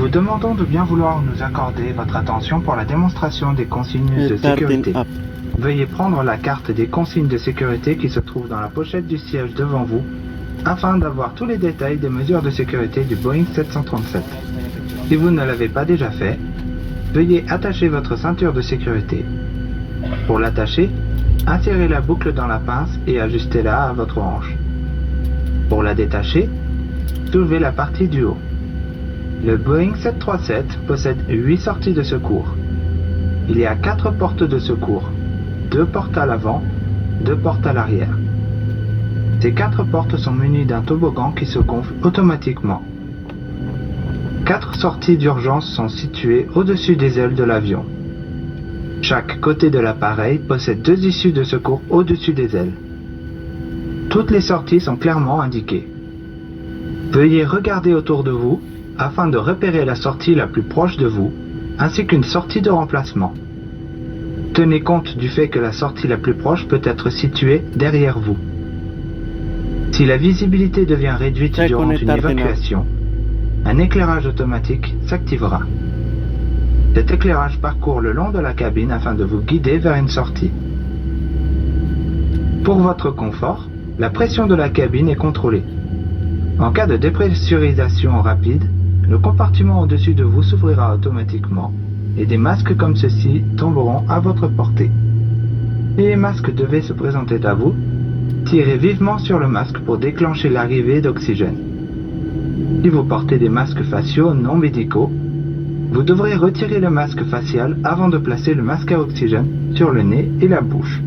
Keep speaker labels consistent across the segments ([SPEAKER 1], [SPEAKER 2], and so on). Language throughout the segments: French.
[SPEAKER 1] vous demandons de bien vouloir nous accorder votre attention pour la démonstration des consignes de sécurité. Veuillez prendre la carte des consignes de sécurité qui se trouve dans la pochette du siège devant vous afin d'avoir tous les détails des mesures de sécurité du Boeing 737. Si vous ne l'avez pas déjà fait, veuillez attacher votre ceinture de sécurité. Pour l'attacher, insérez la boucle dans la pince et ajustez-la à votre hanche. Pour la détacher, soulevez la partie du haut. Le Boeing 737 possède 8 sorties de secours. Il y a 4 portes de secours, 2 portes à l'avant, 2 portes à l'arrière. Ces 4 portes sont munies d'un toboggan qui se gonfle automatiquement. 4 sorties d'urgence sont situées au-dessus des ailes de l'avion. Chaque côté de l'appareil possède 2 issues de secours au-dessus des ailes. Toutes les sorties sont clairement indiquées. Veuillez regarder autour de vous afin de repérer la sortie la plus proche de vous, ainsi qu'une sortie de remplacement. Tenez compte du fait que la sortie la plus proche peut être située derrière vous. Si la visibilité devient réduite durant une évacuation, un éclairage automatique s'activera. Cet éclairage parcourt le long de la cabine afin de vous guider vers une sortie. Pour votre confort, la pression de la cabine est contrôlée. En cas de dépressurisation rapide, le compartiment au-dessus de vous s'ouvrira automatiquement et des masques comme ceci tomberont à votre portée. Si les masques devaient se présenter à vous, tirez vivement sur le masque pour déclencher l'arrivée d'oxygène. Si vous portez des masques faciaux non médicaux, vous devrez retirer le masque facial avant de placer le masque à oxygène sur le nez et la bouche.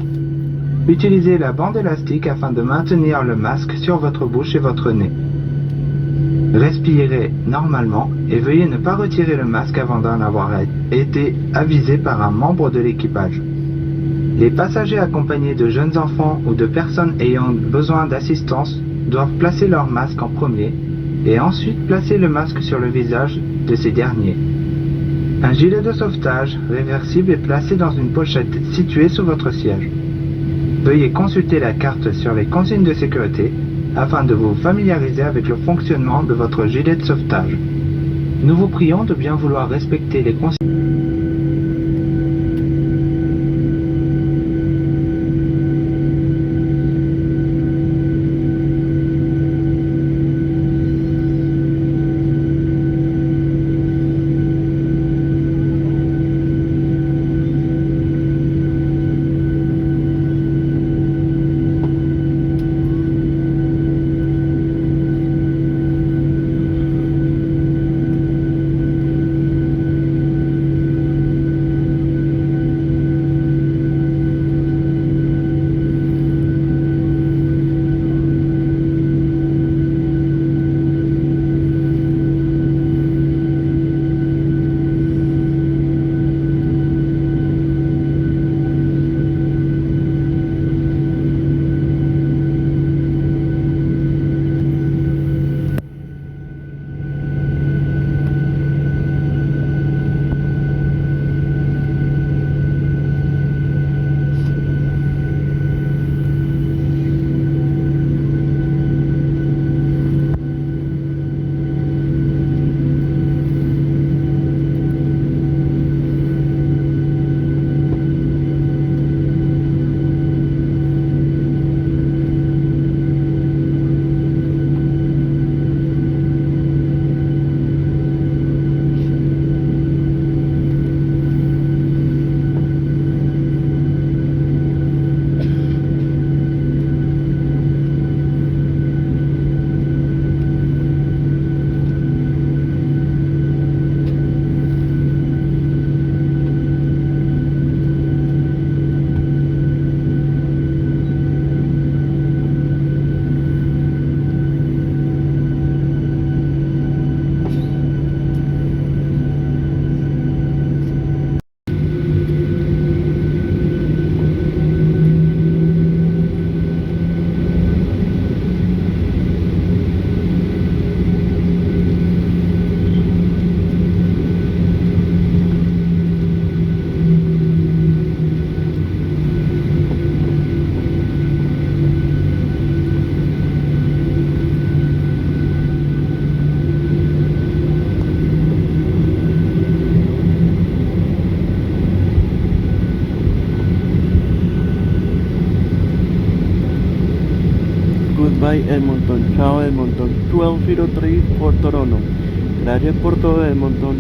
[SPEAKER 1] Utilisez la bande élastique afin de maintenir le masque sur votre bouche et votre nez. Respirez normalement et veuillez ne pas retirer le masque avant d'en avoir été avisé par un membre de l'équipage. Les passagers accompagnés de jeunes enfants ou de personnes ayant besoin d'assistance doivent placer leur masque en premier et ensuite placer le masque sur le visage de ces derniers. Un gilet de sauvetage réversible est placé dans une pochette située sous votre siège. Veuillez consulter la carte sur les consignes de sécurité afin de vous familiariser avec le fonctionnement de votre gilet de sauvetage. Nous vous prions de bien vouloir respecter les consignes.
[SPEAKER 2] Goodbye Edmonton. Chao Edmonton. 1203 for Toronto. Gracias por todo, Edmonton.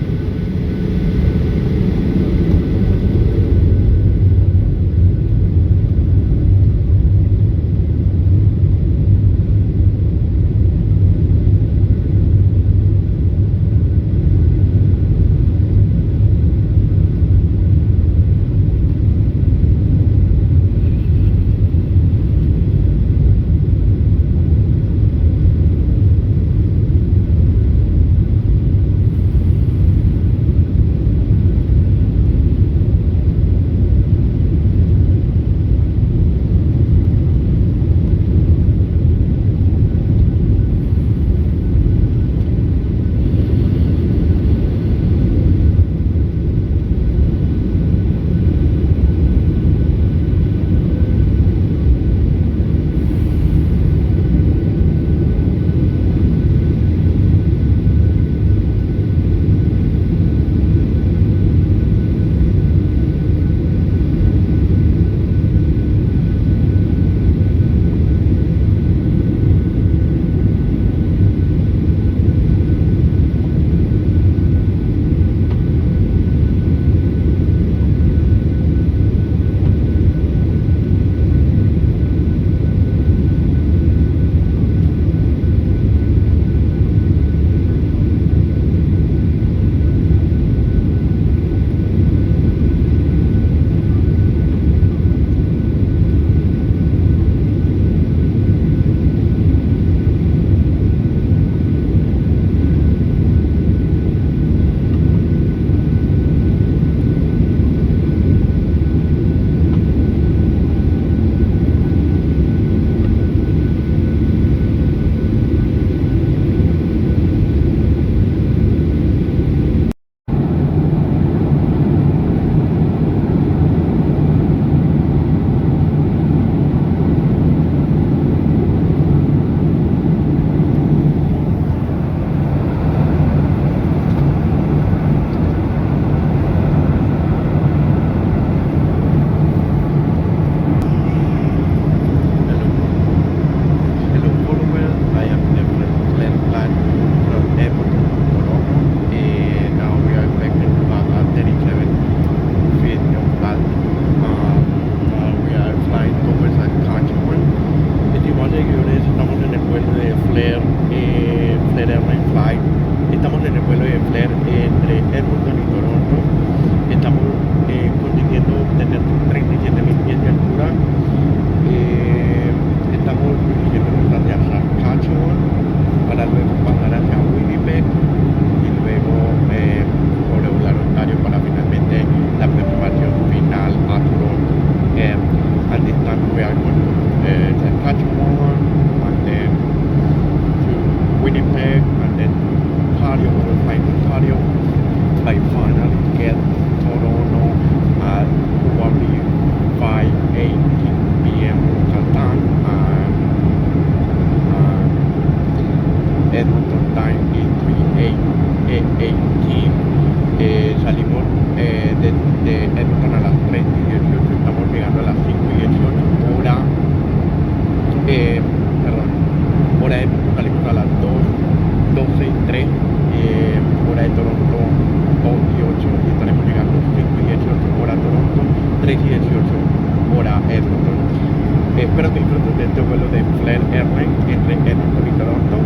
[SPEAKER 3] Espero que disfruten de este vuelo de Flair Airlines entre Edmonton y Toronto.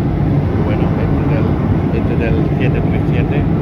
[SPEAKER 3] Y bueno, este es el 737